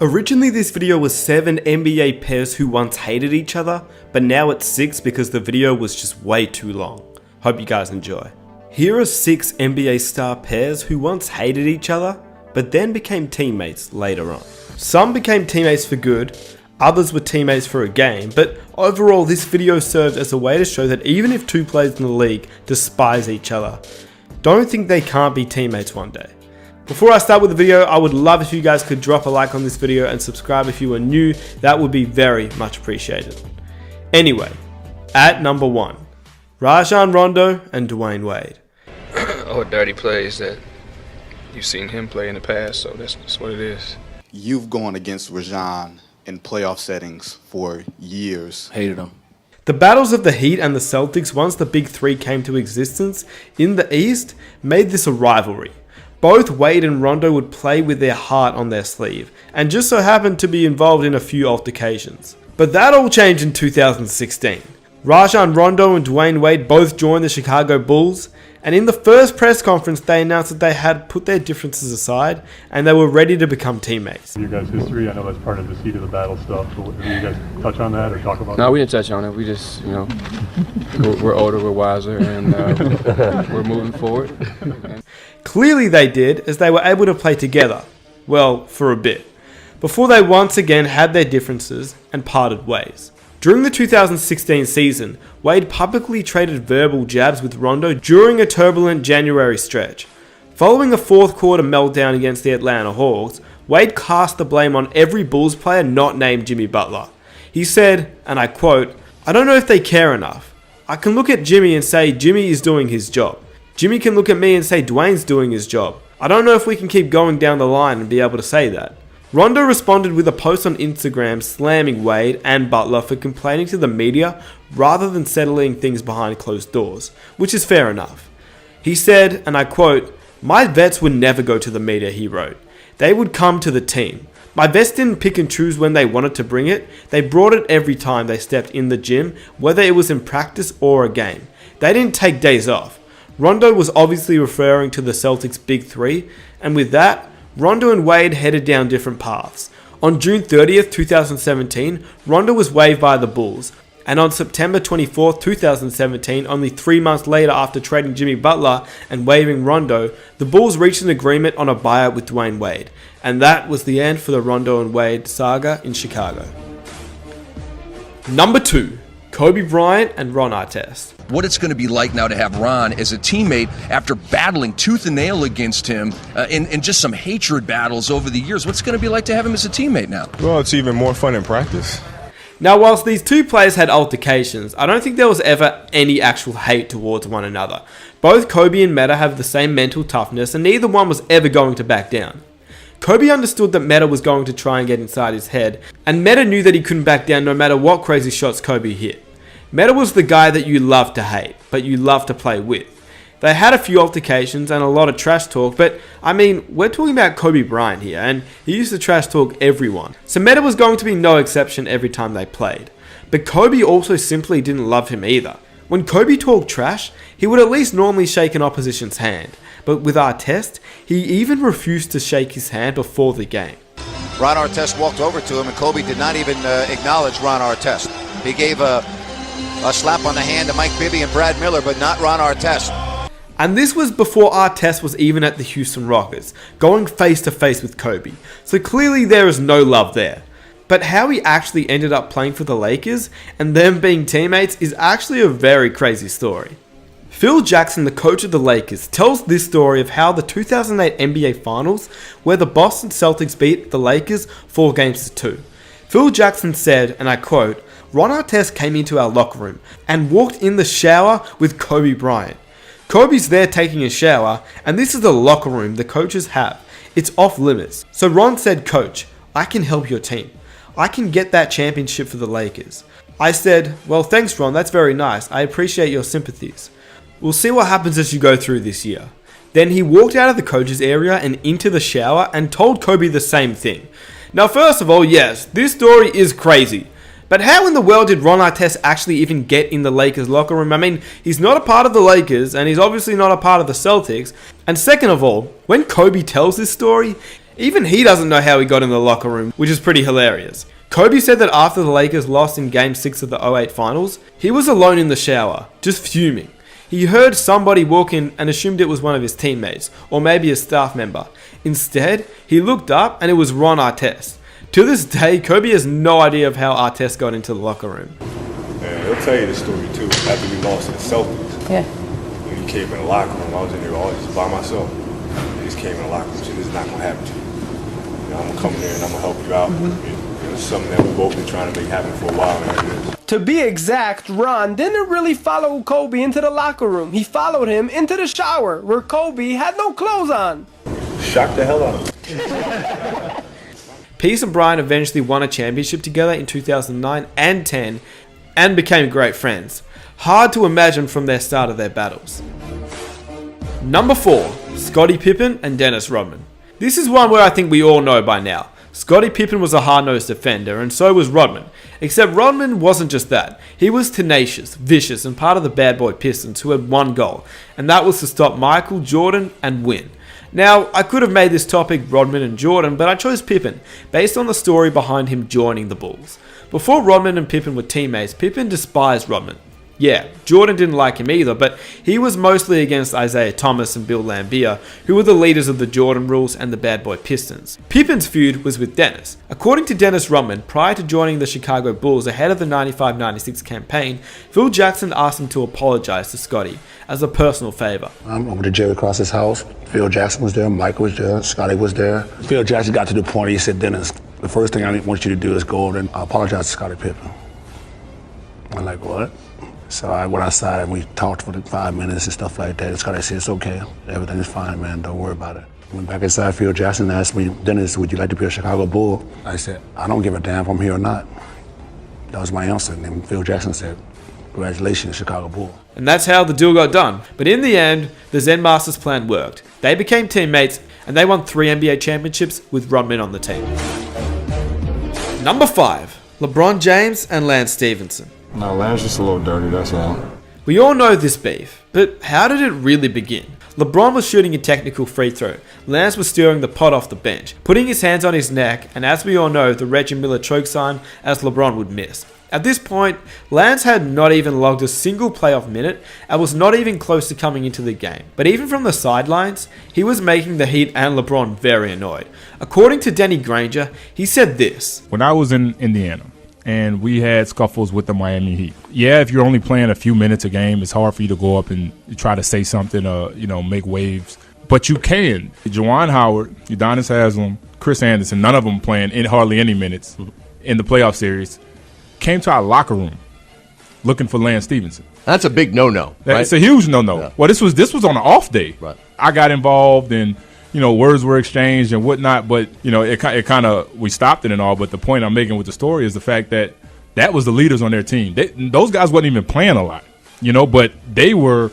Originally this video was 7 NBA pairs who once hated each other, but now it's 6 because the video was just way too long. Hope you guys enjoy. Here are 6 NBA star pairs who once hated each other, but then became teammates later on. Some became teammates for good, others were teammates for a game, but overall this video served as a way to show that even if two players in the league despise each other, don't think they can't be teammates one day. Before I start with the video, I would love if you guys could drop a like on this video and subscribe if you are new. That would be very much appreciated. Anyway, at number 1, Rajon Rondo and Dwayne Wade. Oh, dirty plays that you've seen him play in the past, so that's what it is. You've gone against Rajon in playoff settings for years. Hated him. The battles of the Heat and the Celtics, once the Big Three came to existence in the East, made this a rivalry. Both Wade and Rondo would play with their heart on their sleeve, and just so happened to be involved in a few altercations. But that all changed in 2016. Rajon Rondo and Dwayne Wade both joined the Chicago Bulls, and in the first press conference they announced that they had put their differences aside and they were ready to become teammates. Your guys' history, I know that's part of the seat of the battle stuff, but do you guys touch on that or talk about No, that? we didn't touch on it. We just, we're older, we're wiser, and we're moving forward. Clearly they did, as they were able to play together, well, for a bit, before they once again had their differences and parted ways. During the 2016 season, Wade publicly traded verbal jabs with Rondo during a turbulent January stretch. Following a fourth quarter meltdown against the Atlanta Hawks, Wade cast the blame on every Bulls player not named Jimmy Butler. He said, and I quote, "I don't know if they care enough. I can look at Jimmy and say Jimmy is doing his job. Jimmy can look at me and say Dwayne's doing his job. I don't know if we can keep going down the line and be able to say that." Rondo responded with a post on Instagram slamming Wade and Butler for complaining to the media rather than settling things behind closed doors, which is fair enough. He said, and I quote, "My vets would never go to the media," he wrote. "They would come to the team. My vets didn't pick and choose when they wanted to bring it. They brought it every time they stepped in the gym, whether it was in practice or a game. They didn't take days off." Rondo was obviously referring to the Celtics' Big Three, and with that, Rondo and Wade headed down different paths. On June 30th, 2017, Rondo was waived by the Bulls, and on September 24th, 2017, only 3 months later after trading Jimmy Butler and waiving Rondo, the Bulls reached an agreement on a buyout with Dwayne Wade, and that was the end for the Rondo and Wade saga in Chicago. Number 2, Kobe Bryant and Ron Artest. What it's going to be like now to have Ron as a teammate after battling tooth and nail against him in just some hatred battles over the years. What's it going to be like to have him as a teammate now? Well, it's even more fun in practice. Now, whilst these two players had altercations, I don't think there was ever any actual hate towards one another. Both Kobe and Metta have the same mental toughness, and neither one was ever going to back down. Kobe understood that Metta was going to try and get inside his head, and Metta knew that he couldn't back down no matter what crazy shots Kobe hit. Metta was the guy that you love to hate, but you love to play with. They had a few altercations and a lot of trash talk, but I mean, we're talking about Kobe Bryant here, and he used to trash talk everyone. So Metta was going to be no exception every time they played. But Kobe also simply didn't love him either. When Kobe talked trash, he would at least normally shake an opposition's hand. But with Artest, he even refused to shake his hand before the game. Ron Artest walked over to him, and Kobe did not even acknowledge Ron Artest. He gave a slap on the hand to Mike Bibby and Brad Miller, but not Ron Artest. And this was before Artest was even at the Houston Rockets, going face to face with Kobe. So clearly there is no love there. But how he actually ended up playing for the Lakers and them being teammates is actually a very crazy story. Phil Jackson, the coach of the Lakers, tells this story of how the 2008 NBA Finals, where the Boston Celtics beat the Lakers 4-2. Phil Jackson said, and I quote, "Ron Artest came into our locker room and walked in the shower with Kobe Bryant. Kobe's there taking a shower, and this is the locker room the coaches have. It's off limits. So Ron said, 'Coach, I can help your team. I can get that championship for the Lakers.' I said, 'Well, thanks Ron, that's very nice. I appreciate your sympathies. We'll see what happens as you go through this year.' Then he walked out of the coaches area and into the shower and told Kobe the same thing. Now first of all, yes, this story is crazy. But how in the world did Ron Artest actually even get in the Lakers locker room? I mean, he's not a part of the Lakers, and he's obviously not a part of the Celtics. And second of all, when Kobe tells this story, Even he doesn't know how he got in the locker room, which is pretty hilarious. Kobe said that after the Lakers lost in Game 6 of the 2008 Finals, he was alone in the shower, just fuming. He heard somebody walk in and assumed it was one of his teammates, or maybe a staff member. Instead, he looked up and it was Ron Artest. To this day, Kobe has no idea of how Artest got into the locker room. And he'll tell you the story too. After we lost to the Celtics, when he came in the locker room, I was in there all just by myself. He just came in the locker room and said, "This is not gonna happen to you. I'm gonna come in there and I'm gonna help you out." It's something that we've both been trying to make happen for a while now. To be exact, Ron didn't really follow Kobe into the locker room. He followed him into the shower, where Kobe had no clothes on. Shocked the hell out of him. Peace and Bryant eventually won a championship together in 2009 and 10 and became great friends. Hard to imagine from their start of their battles. Number 4, Scottie Pippen and Dennis Rodman. This is one where I think we all know by now. Scottie Pippen was a hard-nosed defender, and so was Rodman. Except Rodman wasn't just that. He was tenacious, vicious, and part of the bad boy Pistons who had one goal, and that was to stop Michael Jordan and win. Now, I could have made this topic Rodman and Jordan, but I chose Pippen, based on the story behind him joining the Bulls. Before Rodman and Pippen were teammates, Pippen despised Rodman. Yeah, Jordan didn't like him either, but he was mostly against Isaiah Thomas and Bill Laimbeer, who were the leaders of the Jordan Rules and the Bad Boy Pistons. Pippen's feud was with Dennis. According to Dennis Rodman, prior to joining the Chicago Bulls ahead of the 95-96 campaign, Phil Jackson asked him to apologize to Scottie as a personal favor. I'm over to Jerry Cross's house. Phil Jackson was there, Michael was there, Scottie was there. Phil Jackson got to the point, he said, "Dennis, the first thing I want you to do is go over and apologize to Scottie Pippen." I'm like, "What?" So I went outside and we talked for 5 minutes and stuff like that. And Scottie said, "It's okay. Everything is fine, man. Don't worry about it." Went back inside. Phil Jackson asked me, "Dennis, would you like to be a Chicago Bull?" I said, "I don't give a damn if I'm here or not." That was my answer. And then Phil Jackson said, "Congratulations, Chicago Bull." And that's how the deal got done. But in the end, the Zen Masters plan worked. They became teammates and they won 3 NBA championships with Rodman on the team. Number 5, LeBron James and Lance Stevenson. No, Lance just a little dirty, that's all. We all know this beef, but how did it really begin? LeBron was shooting a technical free throw. Lance was stirring the pot off the bench, putting his hands on his neck, and as we all know, the Reggie Miller choke sign as LeBron would miss. At this point, Lance had not even logged a single playoff minute and was not even close to coming into the game. But even from the sidelines, he was making the Heat and LeBron very annoyed. According to Danny Granger, he said this: "When I was in Indiana, and we had scuffles with the Miami Heat. Yeah, if you're only playing a few minutes a game, it's hard for you to go up and try to say something or, make waves. But you can. Juwan Howard, Udonis Haslem, Chris Anderson, none of them playing in hardly any minutes in the playoff series, came to our locker room looking for Lance Stevenson. That's a big no-no, right? It's a huge no-no. Yeah. Well, this was on an off day. Right. I got involved and words were exchanged and whatnot, but, it kind of, we stopped it and all. But the point I'm making with the story is the fact that was the leaders on their team. Those guys wasn't even playing a lot, but they were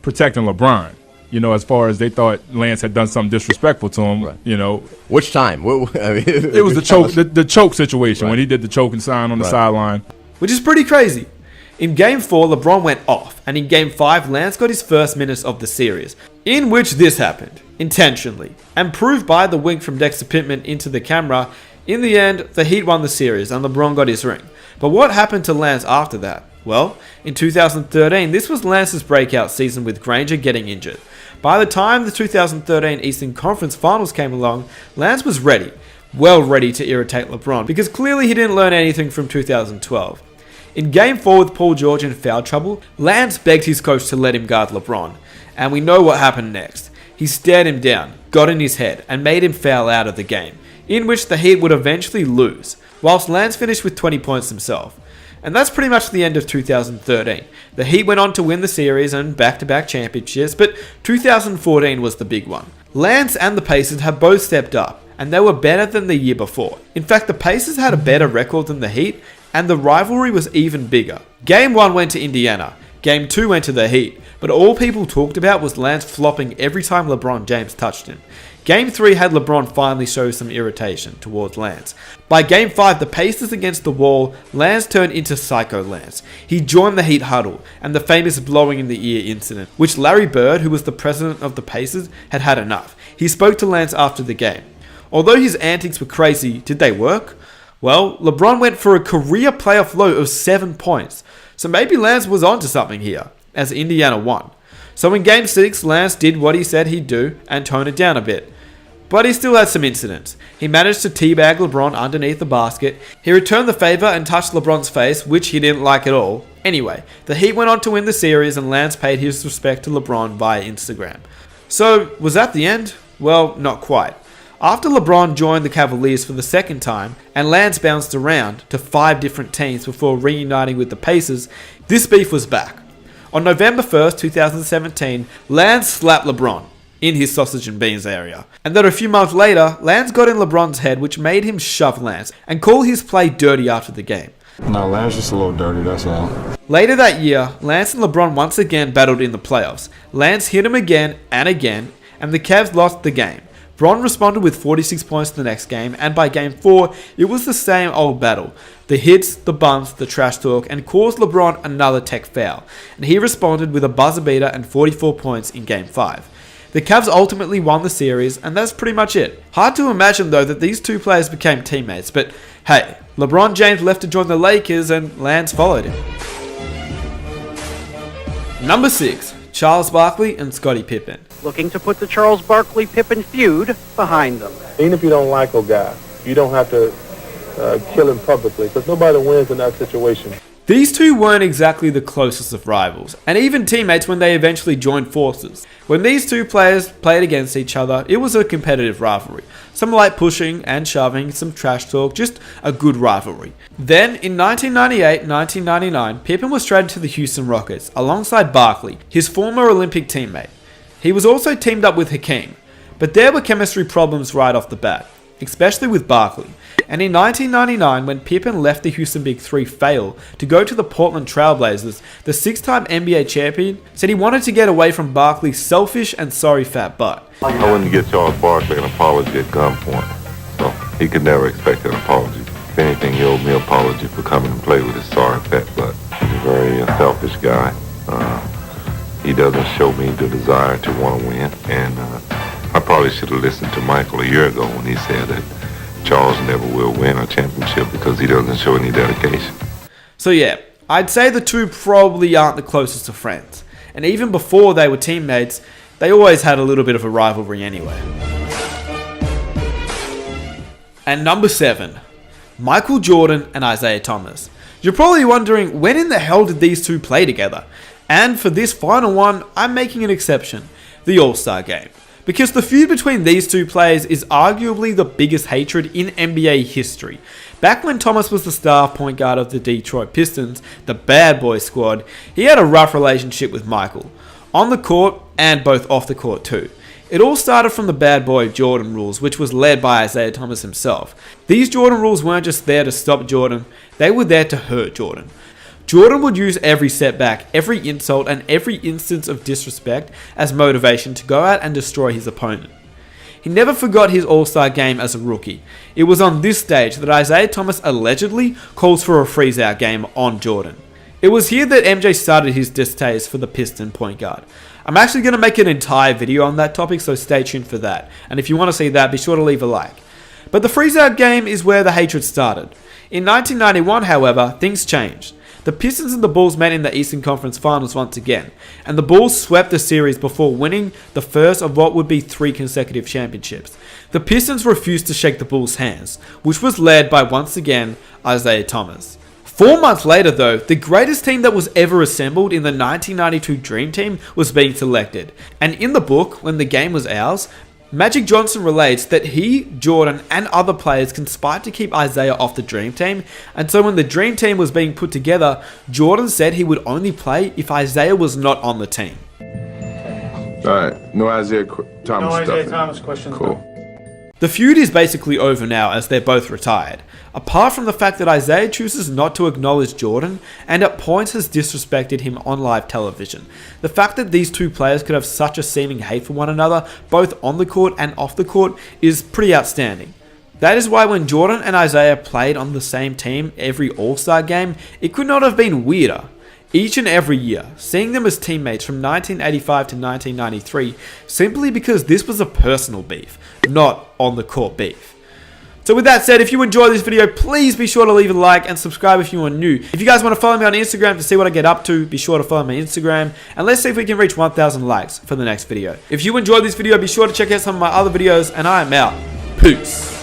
protecting LeBron, as far as they thought Lance had done something disrespectful to him, right. Which time? It was the choke situation, right, when he did the choking sign on the sideline. Which is pretty crazy. In Game 4, LeBron went off, and in Game 5, Lance got his first minutes of the series, in which this happened, intentionally, and proved by the wink from Dexter Pittman into the camera. In the end, the Heat won the series, and LeBron got his ring. But what happened to Lance after that? Well, in 2013, this was Lance's breakout season with Granger getting injured. By the time the 2013 Eastern Conference Finals came along, Lance was ready, well ready to irritate LeBron, because clearly he didn't learn anything from 2012. In Game 4 with Paul George in foul trouble, Lance begged his coach to let him guard LeBron, and we know what happened next. He stared him down, got in his head, and made him foul out of the game, in which the Heat would eventually lose, whilst Lance finished with 20 points himself. And that's pretty much the end of 2013. The Heat went on to win the series and back-to-back championships, but 2014 was the big one. Lance and the Pacers have both stepped up, and they were better than the year before. In fact, the Pacers had a better record than the Heat, and the rivalry was even bigger. Game 1 went to Indiana, Game 2 went to the Heat, but all people talked about was Lance flopping every time LeBron James touched him. Game 3 had LeBron finally show some irritation towards Lance. By Game 5, the Pacers against the wall, Lance turned into Psycho Lance. He joined the Heat huddle, and the famous blowing in the ear incident, which Larry Bird, who was the president of the Pacers, had had enough. He spoke to Lance after the game. Although his antics were crazy, did they work? Well, LeBron went for a career playoff low of 7 points, so maybe Lance was onto something here, as Indiana won. So in Game 6, Lance did what he said he'd do and tone it down a bit. But he still had some incidents. He managed to teabag LeBron underneath the basket, he returned the favour and touched LeBron's face, which he didn't like at all. Anyway, the Heat went on to win the series and Lance paid his respect to LeBron via Instagram. So, was that the end? Well, not quite. After LeBron joined the Cavaliers for the second time, and Lance bounced around to 5 different teams before reuniting with the Pacers, this beef was back. On November 1st, 2017, Lance slapped LeBron in his sausage and beans area. And then a few months later, Lance got in LeBron's head, which made him shove Lance and call his play dirty after the game. No, Lance just a little dirty, that's all. Later that year, Lance and LeBron once again battled in the playoffs. Lance hit him again, and the Cavs lost the game. Bron responded with 46 points the next game, and by Game 4, it was the same old battle. The hits, the bumps, the trash talk, and caused LeBron another tech foul, and he responded with a buzzer beater and 44 points in Game 5. The Cavs ultimately won the series, and that's pretty much it. Hard to imagine though that these two players became teammates, but hey, LeBron James left to join the Lakers and Lance followed him. Number 6. Charles Barkley and Scottie Pippen. Looking to put the Charles Barkley-Pippen feud behind them. Even if you don't like a guy, you don't have to kill him publicly, because nobody wins in that situation. These two weren't exactly the closest of rivals, and even teammates when they eventually joined forces. When these two players played against each other, it was a competitive rivalry. Some light pushing and shoving, some trash talk, just a good rivalry. Then, in 1998-1999, Pippen was traded to the Houston Rockets, alongside Barkley, his former Olympic teammate. He was also teamed up with Hakeem, but there were chemistry problems right off the bat, especially with Barkley. And in 1999, when Pippen left the Houston Big Three fail to go to the Portland Trail Blazers, the 6-time NBA champion said he wanted to get away from Barkley's selfish and sorry fat butt. I wouldn't get Charles Barkley an apology at gunpoint, so he could never expect an apology. If anything, he owed me an apology for coming and play with his sorry fat butt. He's a very selfish guy. He doesn't show me the desire to want to win, and I probably should have listened to Michael a year ago when he said that Charles never will win a championship because he doesn't show any dedication. So yeah, I'd say the two probably aren't the closest of friends. And even before they were teammates, they always had a little bit of a rivalry anyway. And number 7, Michael Jordan and Isaiah Thomas. You're probably wondering, when in the hell did these two play together? And for this final one, I'm making an exception, the All-Star Game. Because the feud between these two players is arguably the biggest hatred in NBA history. Back when Thomas was the star point guard of the Detroit Pistons, the bad boy squad, he had a rough relationship with Michael. On the court, and both off the court too. It all started from the bad boy Jordan rules, which was led by Isaiah Thomas himself. These Jordan rules weren't just there to stop Jordan, they were there to hurt Jordan. Jordan would use every setback, every insult, and every instance of disrespect as motivation to go out and destroy his opponent. He never forgot his All-Star game as a rookie. It was on this stage that Isaiah Thomas allegedly calls for a freeze-out game on Jordan. It was here that MJ started his distaste for the Piston point guard. I'm actually going to make an entire video on that topic, so stay tuned for that. And if you want to see that, be sure to leave a like. But the freeze-out game is where the hatred started. In 1991, however, things changed. The Pistons and the Bulls met in the Eastern Conference Finals once again, and the Bulls swept the series before winning the first of what would be 3 consecutive championships. The Pistons refused to shake the Bulls' hands, which was led by, once again, Isaiah Thomas. 4 months later though, the greatest team that was ever assembled in the 1992 Dream Team was being selected, and in the book, When the Game Was Ours, Magic Johnson relates that he, Jordan, and other players conspired to keep Isaiah off the Dream Team, and so when the Dream Team was being put together, Jordan said he would only play if Isaiah was not on the team. Alright, no Isaiah Thomas No Isaiah stuff. Thomas questions. Cool. The feud is basically over now as they're both retired, apart from the fact that Isaiah chooses not to acknowledge Jordan and at points has disrespected him on live television. The fact that these two players could have such a seeming hate for one another, both on the court and off the court, is pretty outstanding. That is why when Jordan and Isaiah played on the same team every All-Star game, it could not have been weirder. each and every year, seeing them as teammates from 1985 to 1993 simply because this was a personal beef, not on the court beef. So with that said, if you enjoyed this video, please be sure to leave a like and subscribe if you are new. If you guys want to follow me on Instagram to see what I get up to, be sure to follow my Instagram. And let's see if we can reach 1,000 likes for the next video. If you enjoyed this video, be sure to check out some of my other videos, and I am out. Peace.